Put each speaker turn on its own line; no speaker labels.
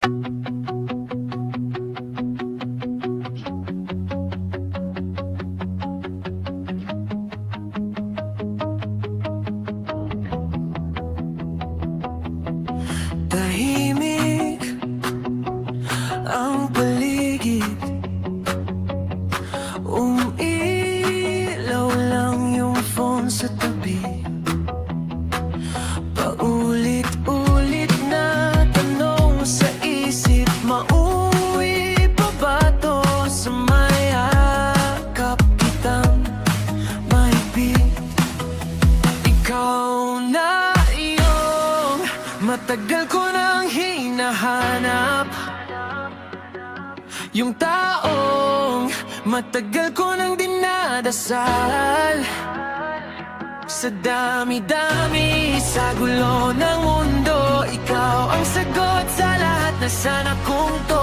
Tahimik ang paligid, umilaw lang yung phone sa tabi. Paulit-ulit na tanong sa isip, mauwi pa ba to sa mayakap kitang mahigpit? Ikaw na yung matagal ko nang hinahanap, yung taong matagal ko nang dinadasal. Sa dami-dami, sa gulo ng mundo, ikaw ang sagot sa lahat na sana kong to.